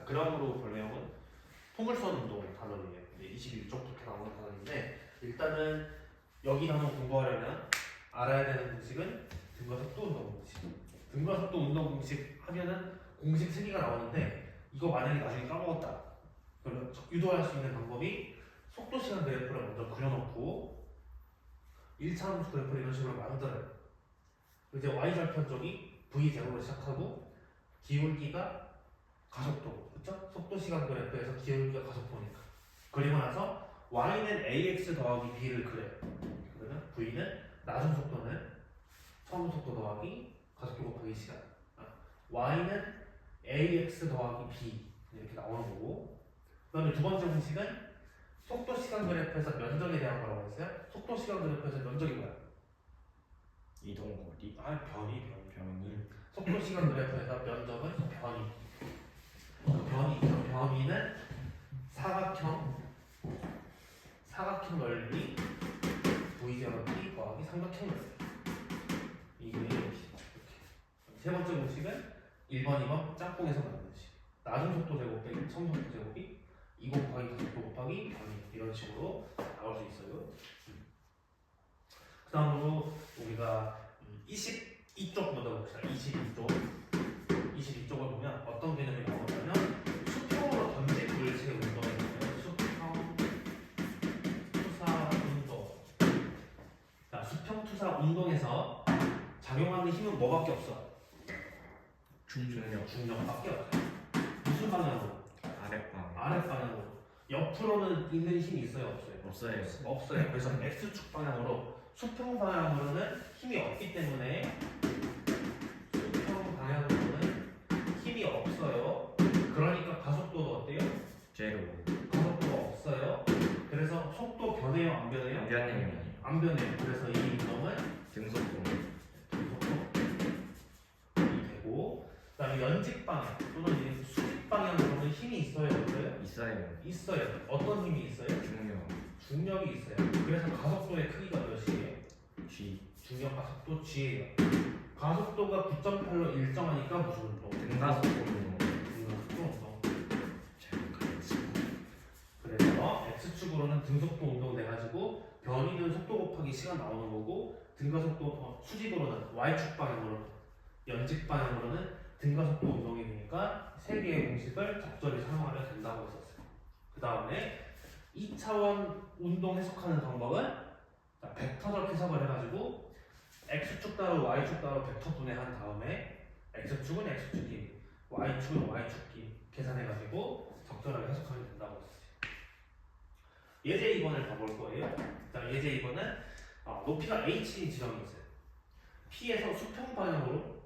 그람으로 변형은 포물선 운동 단원이에요. 21쪽부터 나오는 단원인데 일단은 여기 단원 공부하려면 알아야 되는 공식은 등과 속도 운동 공식. 등과 속도 운동 공식 하면은 공식 3개가 나오는데 이거 만약에 나중에 까먹었다. 그러면 유도할 수 있는 방법이 속도 시간 그래프를 먼저 그려놓고 1차 함수 그래프를 이런 식으로 만들어요. 이제 y절편 쪽이 v0로 시작하고 기울기가 가속도, 그쵸? 속도 시간 그래프에서 기울기가 가속도니까. 그리고 나서 y는 ax 더하기 b를 그려요. 그러면 v는 낮은 속도는 처음 속도 더하기 가속도 곱하기 시간. y는 ax 더하기 b 이렇게 나오는 거고. 그 다음에 두 번째 공식은 속도 시간 그래프에서 면적에 대한 거라고 했어요. 속도 시간 그래프에서 면적이 뭐야? 이동거리. 변이. 변이. 속도 시간 그래프에서 면적은 변이. 그 변이는 사각형 넓이 v0t 더하기 삼각형 넓이. 이게 이렇게. 세 번째 공식은 1번, 2번 짝꿍에서 만드는 식. 낮은 속도 제곱 빼기 처음 속도 제곱이 2 곱하기 가속도 곱하기 변이 이런 식으로 나올 수 있어요. 그 다음으로 우리가 22쪽 먼저 봅시다. 22쪽을 보면 어떤 개념이 나오냐면 수평으로 던진 물체 운동이 있어요. 수평 투사 운동. 자, 수평 투사 운동에서 작용하는 힘은 뭐밖에 없어? 중력밖에 없어요. 무슨 방향으로? 아랫방향으로. 옆으로는 있는 힘이 있어요, 없어요? 없어요. 그래서 x축 방향으로 수평 방향으로는 힘이 없기 때문에 수평 방향으로는 힘이 없어요. 그러니까 가속도도 어때요? 제로. 가속도가 없어요. 그래서 속도 변해요, 안 변해요? 안 변해요. 그래서 이 운동은 등속도. 되고, 그다음에 연직 방향 또는 수직 방향으로는 힘이 있어요, 없어요? 있어요. 어떤 힘이 있어요? 중력이 있어요. 그래서 가속도의 크기가 몇이에요? G. 중력 가속도 G예요. 가속도가 9.8로 일정하니까 무슨 운동? 등가속도 운동. 등가속도 운동. 잘 가르치고. 그래서 X축으로는 등속도 운동 돼가지고 변이는 속도 곱하기 시간 나오는 거고 등가속도 수직으로는 Y축 방향으로 연직 방향으로는 등가속도 운동이 되니까 세 개의 공식을 적절히 사용하면 된다고 했었어요. 그 다음에 2차원 운동 해석하는 방법은 벡터적 해석을 해가지고 X축 따로 Y축 따로 벡터 분해한 다음에 X축은 X축끼리 Y축은 Y축끼리 계산해가지고 적절하게 해석하면 된다고 했어요. 예제 2번을 봐볼 거예요. 자, 예제 2번은 높이가 h인 지점이 있어요. P에서 수평 방향으로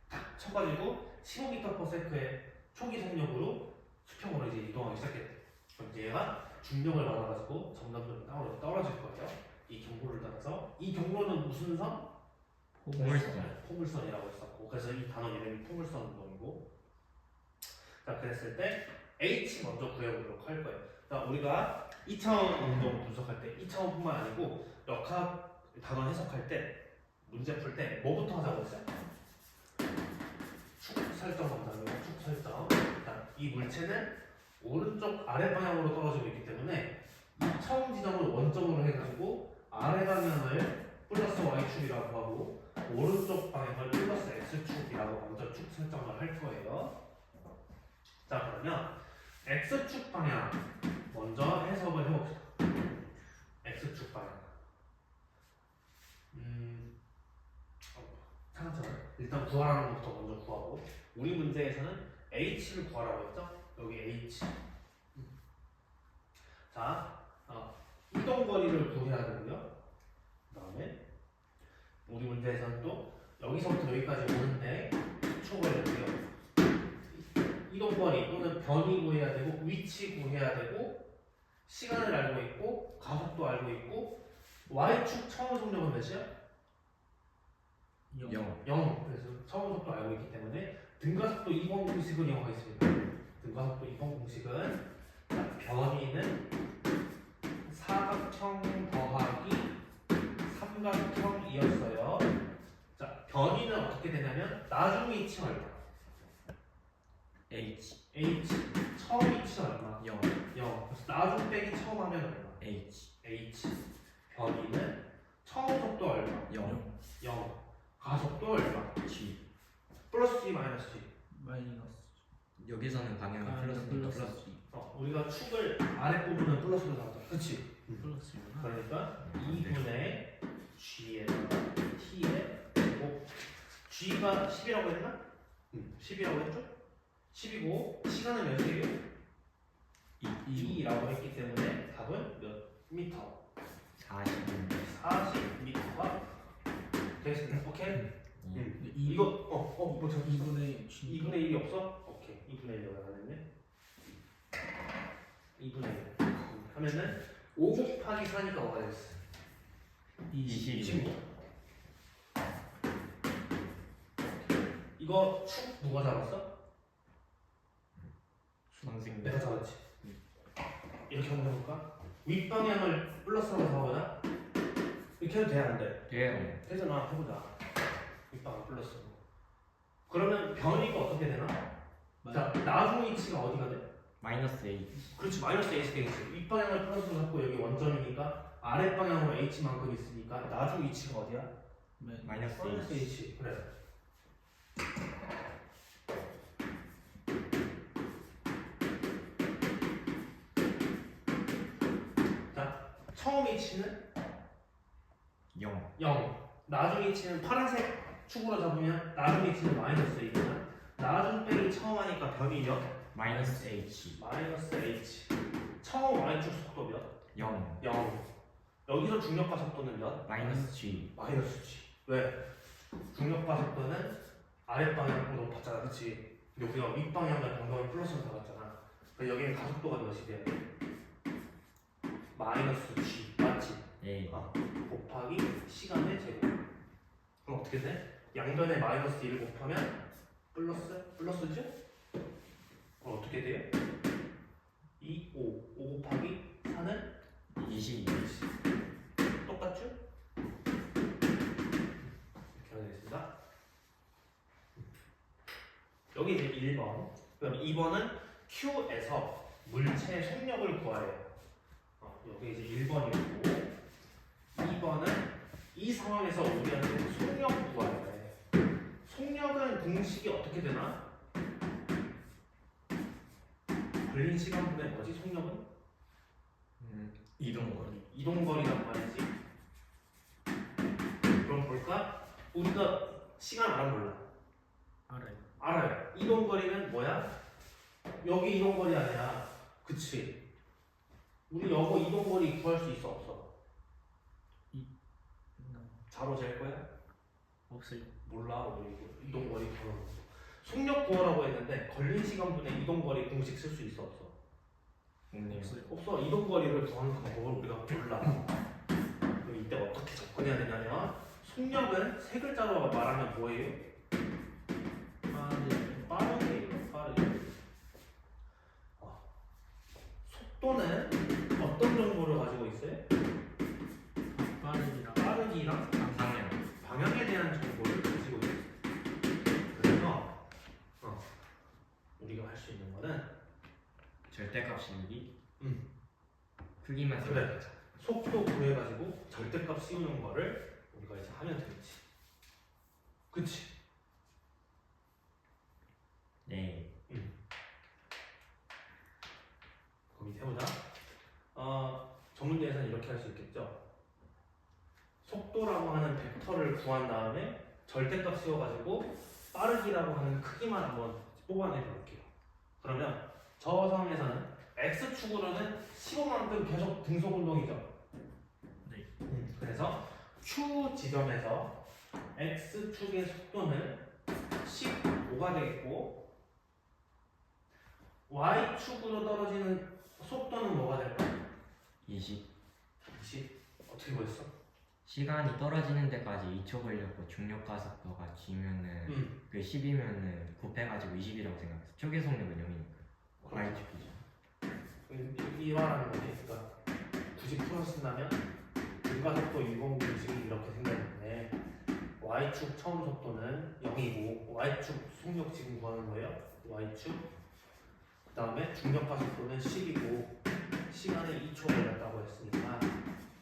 딱 쳐가지고 15m/s의 초기 속력으로 수평으로 이제 이동하기 시작했대요. 그럼 얘가 중력을 받아가지고 점점 땅으로 떨어질 거예요. 이 경로를 따라서 이 경로는 무슨 선? 포물선이라고 했었고 그래서 이 단어 이름이 포물선 운동이고 자 그랬을 때 H 먼저 구해보도록 할 거예요. 자 우리가 2차원 운동 분석할 때 2차원뿐만 아니고 역학 단원 해석할 때 문제 풀 때 뭐부터 하자고 했어요? 축 설정 한다는 거, 축 설정. 자, 이 물체는 오른쪽 아래 방향으로 떨어지고 있기 때문에 이 처음 지점을 원점으로 해가지고 아래 방향을 플러스 y축이라고 하고 오른쪽 방향을 플러스 x축이라고 먼저 축 설정을 할 거예요. 자 그러면 x축 방향 먼저 해석을 해봅시다. x축 방향 차근차근 일단 구하라는 것부터 먼저 구하고 우리 문제에서는 h를 구하라고 했죠? 여기 h 자 이동거리를 구해야 되고요. 그 다음에 우리 문제에서는 또 여기서부터 여기까지 오는데 촉을 해고요. 이동거리 또는 변이 구해야 되고 위치 구해야 되고 시간을 알고 있고 가속도 알고 있고 y축 처음 속력은 몇이야? 0. 그래서 처음 속도 알고 있기 때문에 등가속도 2번 공식을 이용하겠습니다. 등가속도 2번 공식은 변이는 사각형 더하기 삼각형이었어요. 자, 변이는 어떻게 되냐면 나중 위치 말고 H. H 빼기 처음 하면 얼마? H h. 변이는 처음 속도 얼마? 0 0. 가속도 얼마? G 플러스 g 마이너스 g. 마이너스 여기서는 방향이 플러스니까 플러스 G 우리가 축을 아랫부분은 플러스로 잡았잖아. 그치? 플러스구나. 그러니까 2분의 g에다가 t에 5. g가 10이라고 했나? 10이라고 했죠? 10이고 시간은 몇 시예요? 2라고 했기 때문에 답은 몇 미터? 40 40m가 되겠습니다. 오케이? 근데 이거 뭐 2분의 G 2분의 1이 없어? 오케이. 2분의 1로 나가겠네. 2분의 1 하면은 5 곱하기 4니까 뭐가 되겠어? 20 이거 축 누가 잡았어? 선생님 내가 잡았지. 이렇게 한번 해볼까? 윗방향을 플러스로 잡아보자. 이렇게 해도 돼? 안 돼? 돼요 되잖아. 해보자. 윗방향 플러스로. 그러면 변이가 어떻게 되나? 자, 나중 위치가 어디가 돼? 마이너스 H 그렇지. 마이너스 h 되겠지. 윗방향을 플러스로 잡고 여기 원점이니까 아랫방향으로 h만큼 있으니까 나중 위치가 어디야? 마이너스 마이너스 H h. 그래. 자, 처음 h는 0 0. 나중 위치는 파란색 축으로 잡으면 나중 위치는 마이너스 h잖아. 나중 빼기 처음 하니까 변이 몇? 마이너스 H 마이너스 h. 처음 y축 속도 몇? 0 0. 여기서 중력파 속도는 몇? 마이너스 G 마이너스 g. 왜? 중력파 속도는 아랫방향으로 높았잖아. 그치? 근데 우리가 윗방향을 방법을 플러스로 잡았잖아. 그래서 여기는 가속도가 몇이 돼? 마이너스 g. 맞지? 예 곱하기 시간의 제곱. 그럼 어떻게 돼? 양변에 마이너스 1을 곱하면 플러스죠? 그럼 어떻게 돼요? 2, 5 곱하기 4는 20 똑같죠? 이렇게 하겠습니다. 여기 이제 1번. 그럼 2번은 Q에서 물체 속력을 구하래요. 여기 이제 1번이고 2번은 이 상황에서 우리한테 속력 구하래요. 속력은 공식이 어떻게 되나? 걸린 시간분의 뭐지? 속력은? 이동거리 이동거리란 말이지. 그럼 볼까? 우리가 시간 알아 몰라? 알아요. 알아요. 이동거리는 뭐야? 여기 이동거리 아니야. 그치? 우리 여거 이동거리 구할 수 있어 없어? 자로 잴 거야? 없어요. 몰라. 우리 이동거리 구하는 거. 속력 구하라고 했는데 걸린 시간분의 이동거리 공식 쓸 수 있어 없어? 없네요 없어. 이동거리를 구하는 방법을 우리가 몰라. 그럼 이때 어떻게 접근해야 되냐면 속력은 세 글자로 말하면 뭐예요? 빠르게. 속도는 어떤 정보를 가지고 있어요? 빠르기랑 방향 방향에 대한 정보를 가지고 있어요. 그래서 우리가 할 수 있는 거는 절대값 씌우기 음. 크기만 그래. 속도 구해가지고 절대값 씌우는 거를 우리가 이제 하면 되겠지. 그치? 네 그럼 이제 해보자. 전문대에서는 이렇게 할 수 있겠죠. 속도라고 하는 벡터를 구한 다음에 절대값 씌워가지고 빠르기라고 하는 크기만 한번 뽑아내 볼게요. 그러면 저 상황에서는 X축으로는 15만큼 계속 등속 운동이죠. 네. 그래서 Q 지점에서 X축의 속도는 15가 되겠고 Y축으로 떨어지는 속도는 뭐가 될까? 20 20? 어떻게 보였어? 시간이 떨어지는 데까지 2초 걸렸고 중력 가속도가 G면은 그 10이면은 곱해가지고 20이라고 생각했어 초기 속력은 0이니까 Y축이죠 이와라는 거지. 그러니까 90% 쓴다면 등가속도 109씩 이렇게 생겼는데 Y축 처음 속도는 0이고 Y축 속력 지금 구하는 거예요. Y축 그 다음에 중력가 속도는 10이고 시간에 2초 걸렸다고 했으니까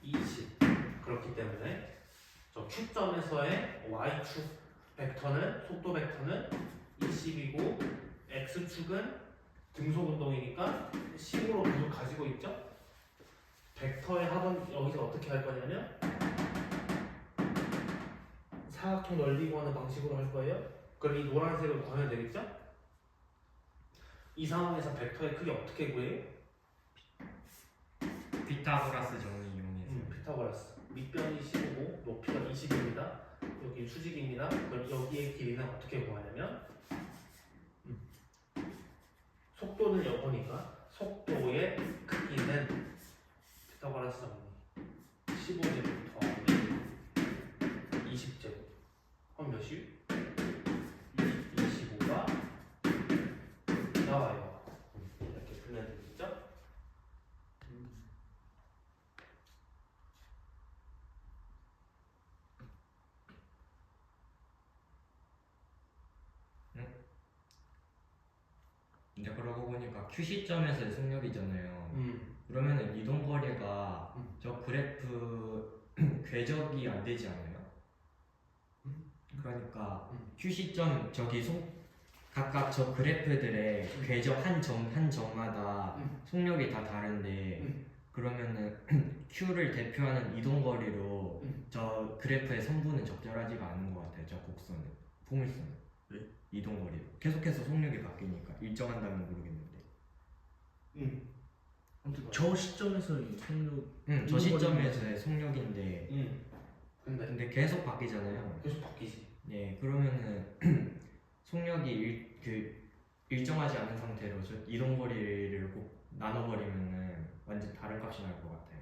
20. 그렇기 때문에 저 Q점에서의 Y축 벡터는 속도 벡터는 20이고 X축은 등속 운동이니까 10으로 계속 가지고 있죠? 벡터의 합은 여기서 어떻게 할 거냐면 사각형 넓이 구하는 방식으로 할 거예요. 그럼 이 노란색을 구하면 되겠죠? 이 상황에서 벡터의 크기 어떻게 구해요? 피타고라스 정리 이용해서. 피타고라스. 밑변이 15고 높이가 20입니다. 여기 수직입니다. 그럼 여기의 길이는 어떻게 구하냐면 속도는 여거니까 속도의 크기는 피타고라스 정리 15제곱 더하기 20제곱 그럼 몇이요? 25가 나와요. 이렇게 풀면 되겠죠? 근데 그러고 보니까 Q 시점에서의 속력이잖아요. 그러면은 이동 거리가 저 그래프 궤적이 안 되지 않아요? 그러니까 Q 시점 저기 각각 저 그래프들의 궤적 한 점마다 속력이 다 다른데 그러면은 Q를 대표하는 이동 거리로 저 그래프의 선분은 적절하지가 않은 것 같아요. 저 곡선은 포물선은 이동 거리 계속해서 속력이 바뀌니까 일정한다면 모르겠는데. 아무튼 저 시점에서의 속력. 저 시점에서의 속력인데 근데 계속 바뀌잖아요. 계속 바뀌지. 네, 그러면은 속력이 일정하지 않은 상태로 저 이동 거리를 꼭 나눠버리면은 완전 다른 값이 날 것 같아요.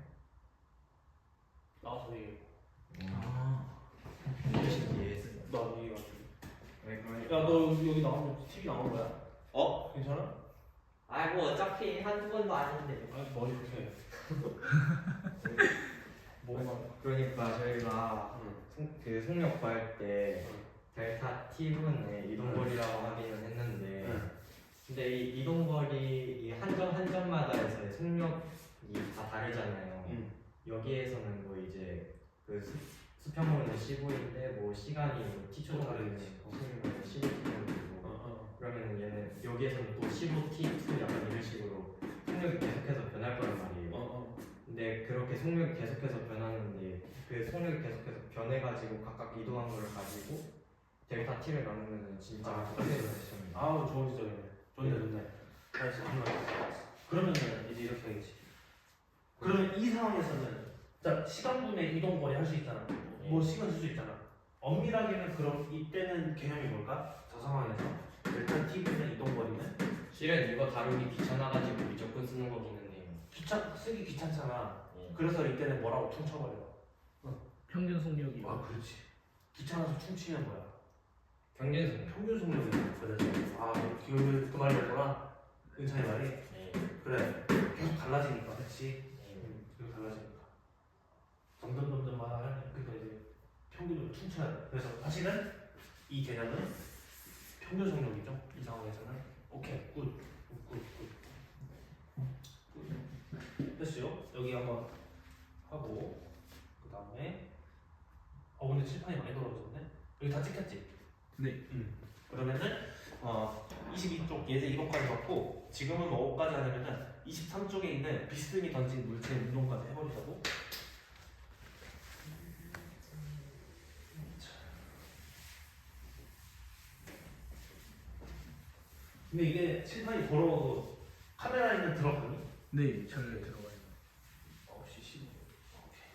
나와서 얘기해. 무엇인지 이해했어요. 나 얘기해. 왜 그러니? 야, 너 여기 나오면 TV 나오는 거야? 괜찮아? 아이 뭐 어차피 한두 번도 아닌데. 아니 머리 이렇게 해. 뭐가? 그러니까 저희가 그 속력 구할 때 델타 T분의 이동 거리라고 하기는 했는데 근데 이 이동 거리 이 한 점 한 점마다에서의 속력이 다 다르잖아요. 여기에서는 뭐 이제 그 수평으로는 15인데 뭐 시간이 뭐 T초 정도 되면 속력은 15T 정도 되고 그러면 얘는 여기에서는 또 15T2 약간 이런 식으로 속력이 계속해서 변할 거란 말이에요. 근데 그렇게 속력이 계속해서 변하는데 그 속력이 계속해서 변해가지고 각각 이동한 거를 가지고 델타 T를 나누면 진짜 어떻게 되는 시점이에요. 아우 좋은 지적이네. 좋네. 알았어. 그러면은 이제 이렇게 하겠지. 그러면 이 상황에서는 자 시간분의 이동 거리 할 수 있잖아. 뭐 시간 쓸 수 있잖아. 엄밀하게는 그럼 이때는 개념이 뭘까? 저 상황에서 델타 T분의 이동 거리는 실은 이거 다루기 귀찮아가지고 무조건 쓰는 거기는 해요. 쓰기 귀찮잖아. 그래서 이때는 뭐라고 퉁쳐버려. 평균 속력이. 그렇지. 귀찮아서 퉁치면 뭐야? 평균 속력. 평균 속력이 그래서 그 말이었구나. 은찬이 말이. 그래. 계속 달라지니까, 그렇지. 계속 달라지니까. 점점마다 그러니까 이제 평균을 퉁쳐야 돼. 그래서 사실은 이 개념은 평균 속력이죠. 이 상황에서는. 오케이, 굿. 됐어요. 여기 한번 하고 그 다음에 근데 칠판이 많이 떨어졌네. 여기 다 찍혔지? 네. 그러면은 22쪽 예제 2번까지 봤고 지금은 뭐까지 하냐면은 23쪽에 있는 비스듬히 던진 물체 운동까지 해버리자고. 근데 이게 칠판이 더러워도 카메라에는 들어가니? 네, 잘 들어가요. 9시 15분. 오케이.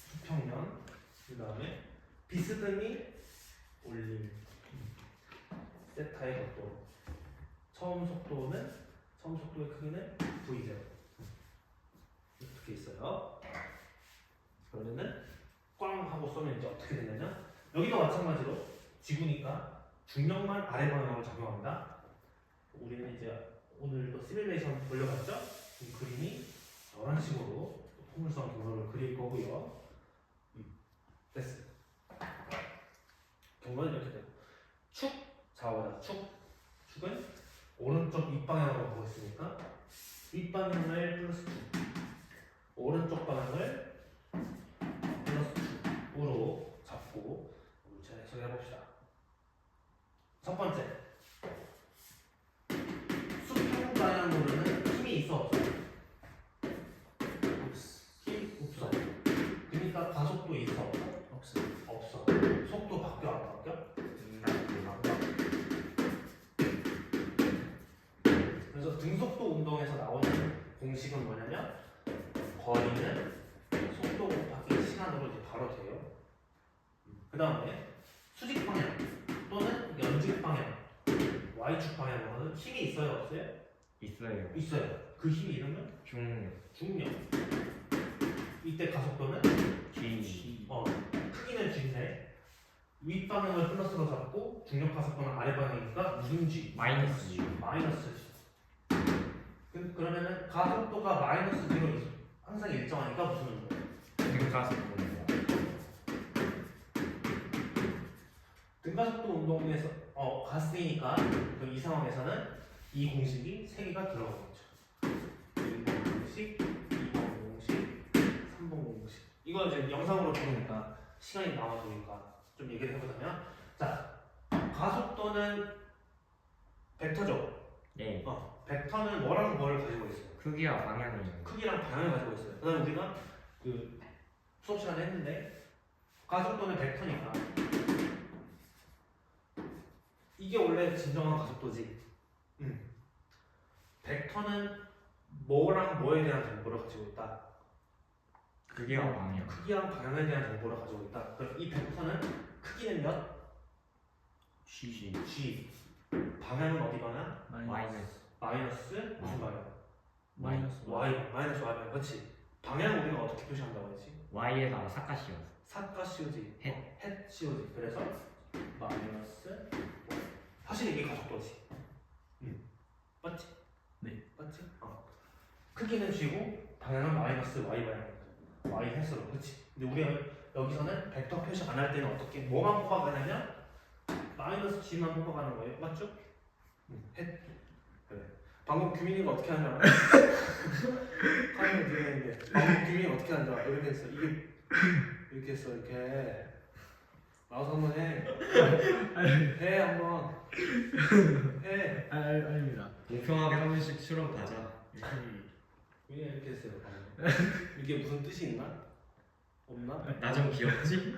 수평면, 그 다음에 비스듬히 올림, 세타의 각도. 처음 속도의 크기는 V제로. 이렇게 있어요. 그러면은 꽝 하고 쏘면 이제 어떻게 되냐면 여기도 마찬가지로 지구니까 중력만 아래 방향으로 작용합니다. 우리는 이제 오늘도 시뮬레이션 돌려봤죠? 이 그림이 저런 식으로 포물선 경로를 그릴 거고요. 됐어. 경과는 이렇게 되고 축 좌우다 축은 오른쪽 윗방향으로 보고 있으니까 윗방향을 플러스 축, 오른쪽 방향을 플러스 축으로 잡고 자 해석해 봅시다. 첫 번째, 수평 방향으로는 힘이 있어 없어? 힘 없어. 그러니까 가속도 있어 없어? 없어. 없어. 속도 바뀌어 안 바뀌어? 그래서 등속도 운동에서 나오는 공식은 뭐냐면 거리는 속도 곱하기 시간으로 이제 바로 돼요. 그 다음에 수직 방향 또는 연직 방향 Y축 방향으로는 힘이 있어요 없어요? 있어요. 있어요. 그 힘 이름은 중력. 중력. 이때 가속도는 G. 크기는 G인데 윗방향을 플러스로 잡고 중력 가속도는 아래 방향이니까 무슨 G? 마이너스 G. 마이너스 G. 그러면은 가속도가 마이너스 G로 항상 일정하니까 무슨 운동? 등가속도. 등가속도 운동에서 가스니까 이 상황에서는 이 공식이 3개가 들어가겠죠. 1번 공식, 2번 공식, 3번 공식. 이거 이제 영상으로 보니까 시간이 남아도니까 좀 얘기를 해보자면, 자, 가속도는 벡터죠. 네. 벡터는 뭐랑 뭐를 가지고 있어요? 크기와 방향이요. 크기랑 방향을 가지고 있어요. 그다음에 우리가 그 수업 시간에 했는데 가속도는 벡터니까 이게 원래 진정한 가속도지. 벡터는 뭐랑 뭐에 대한 정보를 가지고 있다. 크기와 방향. 크기랑 방향에 대한 정보를 가지고 있다. 그럼 이 벡터는 크기는 몇? G. G. 방향은 어디 방향? 마이너스. 마이너스 무슨 방향? 마이너스 Y 방향. 마이너스 Y 방향. 그렇지. 방향 우리가 어떻게 표시한다고 했지? Y에다가 사카시오. 사과 씌우지. 헷. 헷 씌우지. 그래서 마이너스 사실 이게 가속도지. 맞지? 네. 맞지? 크기는 G고 방향은 마이너스 Y 방향. Y 헷으로. 그렇지. 근데 우리가 여기서는 벡터 표시 안 할 때는 어떻게 뭐만 뽑아가냐면 마이너스 G만 뽑아가는 거예요. 맞죠? 헷. 그래. 방금 규민이가 어떻게 하는 줄 알아? 카메라 뒤에 있는데 방금 규민이가 어떻게 하는 줄 알아? 이렇게 했어. 이렇게 했어. 이렇게 나와서 한번 해. 해 한번. 해. 아닙니다. 공평하게 한 번씩 수업 가자. 왜 이렇게 했어요? 방금? 이게 무슨 뜻이 있나? 없나? 나 좀 귀엽지?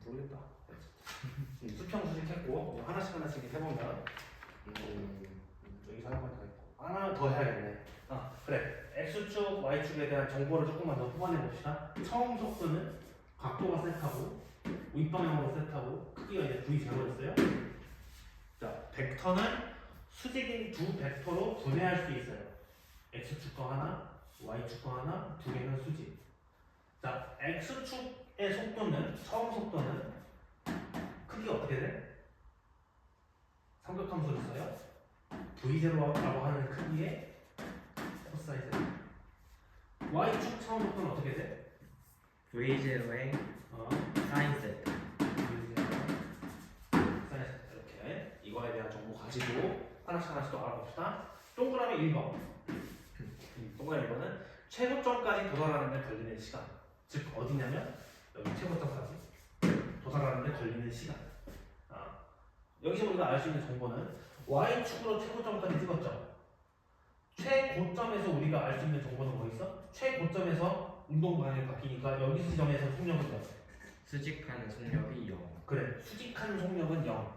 모르겠다. 수평 수직했고 하나씩 해보면 여기서 한 번 더 했고 하나 더 해야겠네. 그래. X축, Y축에 대한 정보를 조금만 더 뽑아내 봅시다. 처음 속도는 각도가 셋하고 윗방향으로 셋하고 크기가 이제 V0였어요. 자, 벡터는 수직인 두 벡터로 분해할 수 있어요. X축 거 하나, Y축 거 하나, 두 개는 수직. 자, X축의 속도는 처음 속도는 크기가 어떻게 돼? 삼각함수를 써요. V0라고 하는 크기의 코사인 세타. Y축 처음 속도는 어떻게 돼? V0의 사인 세타. 이렇게 이거에 대한 정보 가지고 하나씩 또 알아봅시다. 동그라미 1번. 동그라미 1번은 최고점까지 도달하는 데 걸리는 시간. 즉 어디냐면 여기 최고점까지 도달하는 데 걸리는 시간. 여기서 우리가 알 수 있는 정보는 Y축으로 최고점까지 찍었죠. 최고점에서 우리가 알 수 있는 정보는 뭐 있어? 최고점에서 운동 방향이 바뀌니까 여기 지점에서 속력은 몇? 수직하는 속력이 0. 그래, 수직한 속력은 0.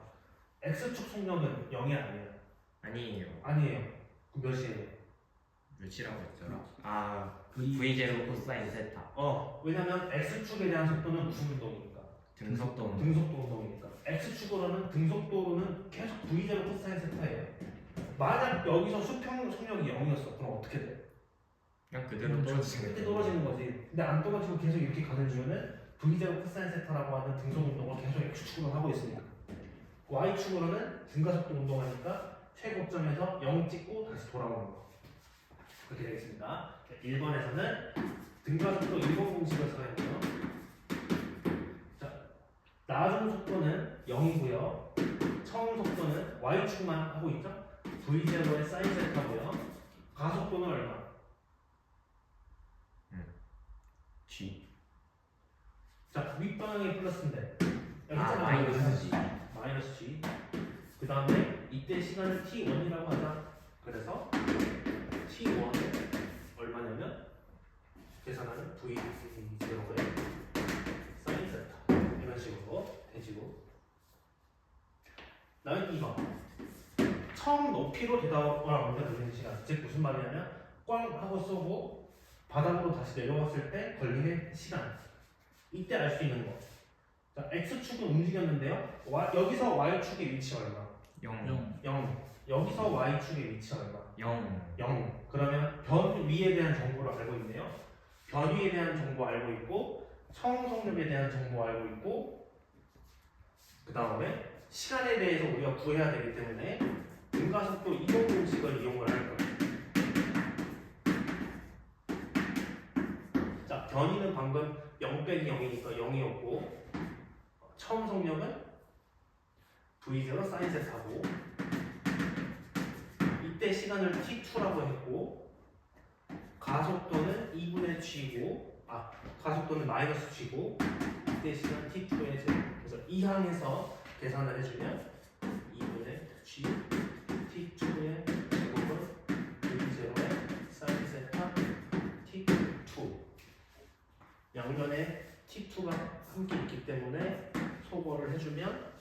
X축 속력은 0이 아니에요. 아니에요. 아니에요. 그럼 몇이에요? 몇이라고 했더라? V0 코사인 세타. 왜냐면 X축에 대한 속도는 무슨 운동이니까? 등속도 운동. 등속도 운동이니까. X축으로는 등속도로는 계속 V0 코사인 세타예요. 만약 여기서 수평 속력이 0이었어. 그럼 어떻게 돼? 그냥 그대로 떨어지는 이렇게 떨어지는 거지. 근데 안 떨어지고 계속 이렇게 가는 이유는 V0 코사인 세타라고 하는 등속 운동을 계속 X축으로 하고 있으니까. Y축으로는 등가속도 운동하니까 최고점에서 0 찍고 다시 돌아오는 거. 그렇게 되겠습니다. 1번에서는 등가속도 1번 공식을 사용해요. 자, 나중 속도는 0이고요. 처음 속도는 y축만 하고 있죠. v0의 사인 세타고요. 가속도는 얼마? G. 자, 윗방향이 플러스인데 여기 아, 있잖아. 마이너스 G. 마이너스 G. 그 다음에 이때 시간을 t1이라고 하자. 그래서 t1은 얼마냐면 계산하는 v0의 사인 세타 이런 식으로 되지고. 다음 2번 처음 높이로 되돌아오는 걸리는 시간. 즉 무슨 말이냐면 꽝 하고 쏘고 바닥으로 다시 내려왔을 때 걸리는 시간. 이때 알 수 있는 거. 자, x축은 움직였는데요. 여기서 y축의 위치 얼마? 0. 0. 여기서 y축의 위치 얼마? 0. 0. 그러면 변 위에 대한 정보를 알고 있네요. 변 위에 대한 정보 알고 있고 처음 속력에 대한 정보 알고 있고 그 다음에 시간에 대해서 우리가 구해야 되기 때문에 등가속도 이동 공식을 이용을 할 거예요. 자, 변이는 방금 0 빼기 0이니까 0이었고 처음 속력은 v0 사인 세타고 이때 시간을 t2라고 했고 가속도는 2분의 g고 가속도는 마이너스 g고 이때 시간 t2의 제곱. 그래서 이 항에서 계산을 해주면 2분의 g t2의 제곱은 v0의 사인 세타 t2 양면에 t2가 함께 있기 때문에 소거를 해주면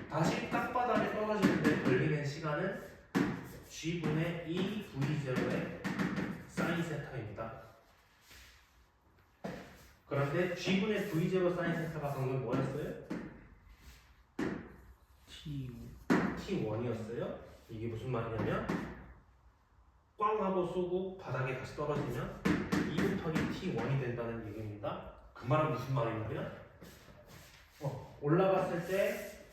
다시 땅바닥에 떨어지는데 걸리는 시간은 g분의 2 v0의 사인 세타입니다. 그런데 g분의 v0 사인 세타가 방금 뭐였어요? t1이었어요. 이게 무슨 말이냐면 꽝 하고 쏘고 바닥에 다시 떨어지면 2 곱하기 t1이 된다는 얘기입니다. 그 말은 무슨 말이냐면 올라갔을 때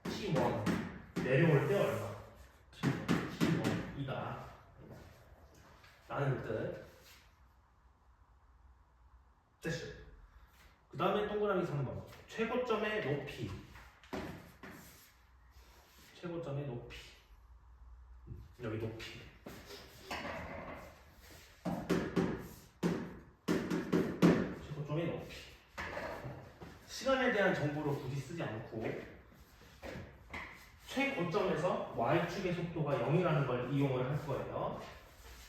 t1 내려올 때 얼마? t1이다 라는 뜻. 됐어요. 그 다음에 동그라미 3번 최고점의 높이. 최고점의 높이. 여기 높이. 최고점의 높이. 시간에 대한 정보를 굳이 쓰지 않고 최고점에서 y축의 속도가 0이라는 걸 이용을 할 거예요.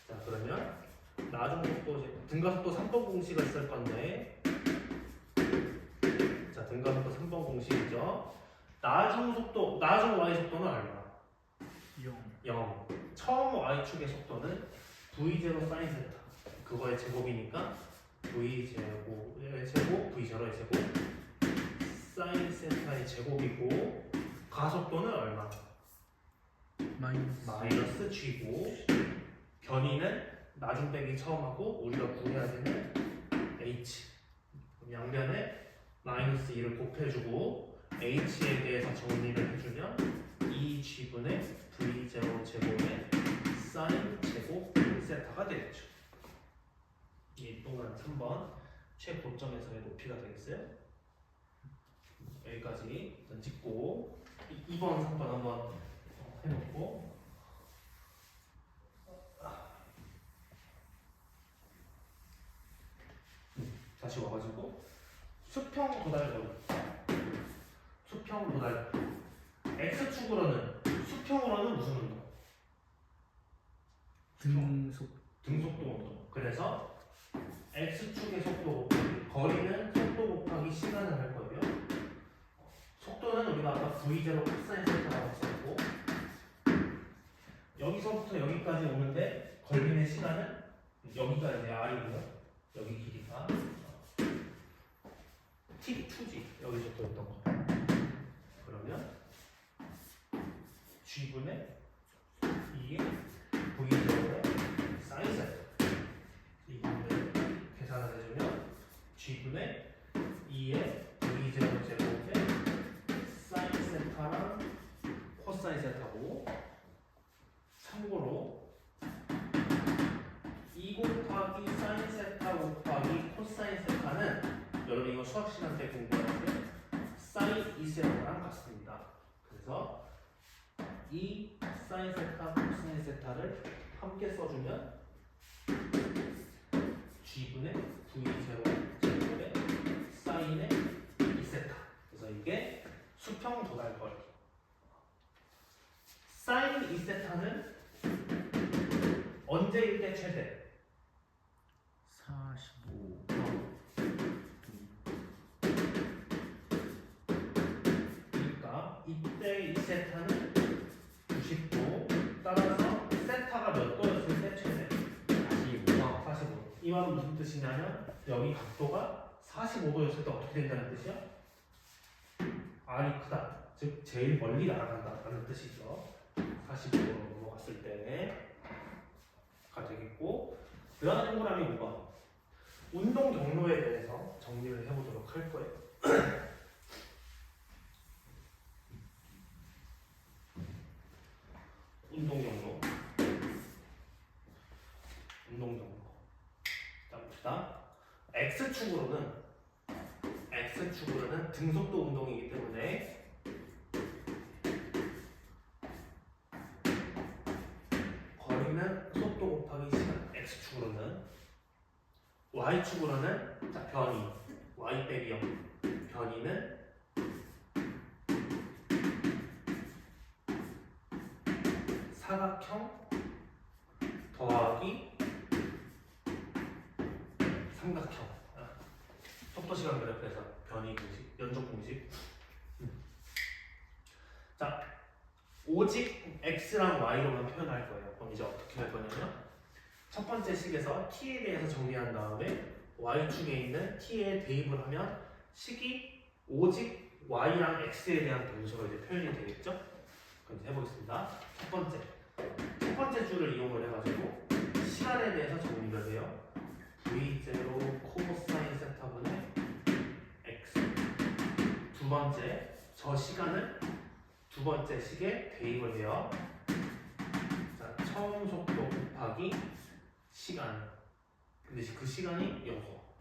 자, 그러면 나중 속도, 등가속도 3번 공식을 쓸 건데, 자, 등가속도 3번 공식이죠. 나중 속도, 나중 y 속도는 얼마? 0. 처음 y축의 속도는 v0 사인 세타. 그거의 제곱이니까 v0의 제곱, v0의 제곱, 사인 세타의 제곱이고, 가속도는 얼마? 마이너스 g고, 변이는 나중 빼기 처음 하고 우리가 구해야 되는 h. 양변에 마이너스 2를 곱해주고 h에 대해서 정리를 해주면 2g분의 v0 제곱의 사인 제곱 세타가 되겠죠. 이 동그라미 3번 최고점에서의 높이가 되겠어요. 여기까지 일단 찍고 2번, 3번 한번 해놓고 다시 와가지고 수평 도달거리. 수평 도달거리. x축으로는 수평으로는 무슨 운동? 등속도 운동. 그래서 x축의 속도 곱하기 거리는 속도 곱하기 시간을 할 거예요. 속도는 우리가 아까 v0 코사인 세타라고 했었고 여기서부터 여기까지 오는데 걸리는 시간은 여기가 이제 r이고요. 여기 길이가 t2지. 여기서 또 있던 거. 그러면 g분의 2의 v0의 사인 세타. 이 부분을 계산을 해주면 g분의 2의 v0 제곱의 사인 세타랑 코사인 세타고 참고로 수학 시간 때 공부할 때 사인 2세타랑 같습니다. 그래서 이 사인 세타, 코사인 세타를 함께 써주면 G분의 V0 제곱의 사인의 2세타. 그래서 이게 수평 도달거리. 사인 2세타는 언제일 때 최대? 45. 그러니까 이때 2세타는 90도. 따라서 세타가 몇 도였을 때 최대? 45가 45. 이 말은 무슨 뜻이냐면 여기 각도가 45도였을 때 어떻게 된다는 뜻이야? R이 크다. 즉 제일 멀리 날아간다는 뜻이죠. 45도로 넘어갔을 때가 되겠고, 그 다음에 동그라미 5번 운동 경로에 대해서 정리를 해보도록 할 거예요. 운동 경로. 자 봅시다. X축으로는 등속도 운동이기 때문에 거리는 속도 곱하기 시간. X축으로는. Y축으로는 자 변이 Y 빼기 0. 변이는 사각형 더하기 삼각형. 속도 시간 그래프에서 변이 공식, 연속 공식. 자, 오직 x랑 y로만 표현할 거예요. 그럼 이제 어떻게 할 거냐면 첫 번째 식에서 t에 대해서 정리한 다음에 y축에 있는 t에 대입을 하면 식이 오직 y랑 x에 대한 변수로 이제 표현이 되겠죠? 그럼 이제 해보겠습니다. 첫 번째 줄을 이용을 해가지고 시간에 대해서 정리를 해요. V0 코사인 세타분의 x. 두 번째, 저 시간을 두 번째 식에 대입을 해요. 자, 처음 속도 곱하기 시간. 근데 그 시간이 요거.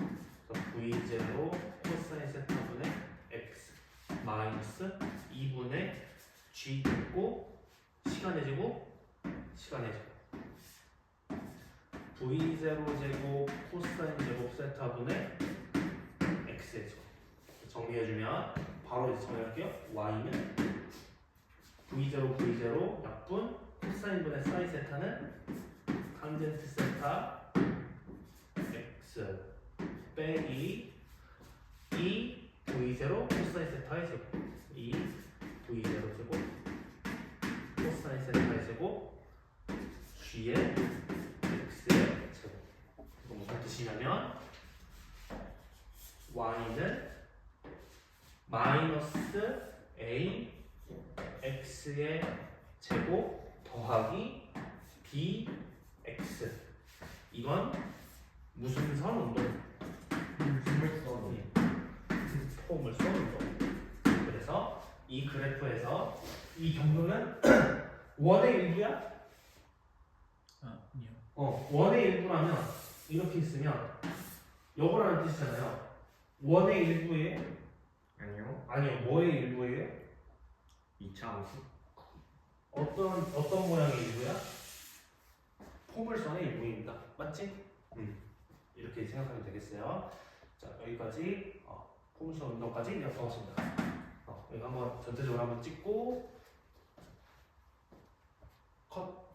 V0 코사인 세타분의 x 마이너스 2분의 g 됐고 시간의 제곱 시간의 제곱. V0 제곱 코사인 제곱 세타분의 x의 제곱. 정리해주면 바로 이제 정리할게요. y는 V0 약분 코사인분의 사인 세타는 탄젠트 세타 x 빼기 2 V0 코사인 세타의 제곱. 2 V0 제곱 코사인 세타의 제곱 g의 x의 제곱. 이거 무슨 뜻이냐면 y는 마이너스 a x의 제곱 더하기 bx. 이건 무슨 선 운동? 포물선 운동. 그래서 이 그래프에서 이 경로는 원의 일부야? 아니요. 원의 일부라면 이렇게 있으면 요거라는 뜻이잖아요. 원의 일부예요? 아니요. 뭐의 일부예요? 2차 함수? 어떤 모양의 일부야? 포물선의 일부입니다. 맞지? 이렇게 생각하면 되겠어요. 자, 여기까지 포물선 운동까지 약속했습니다. 여기 한번 전체적으로 한번 찍고 컷.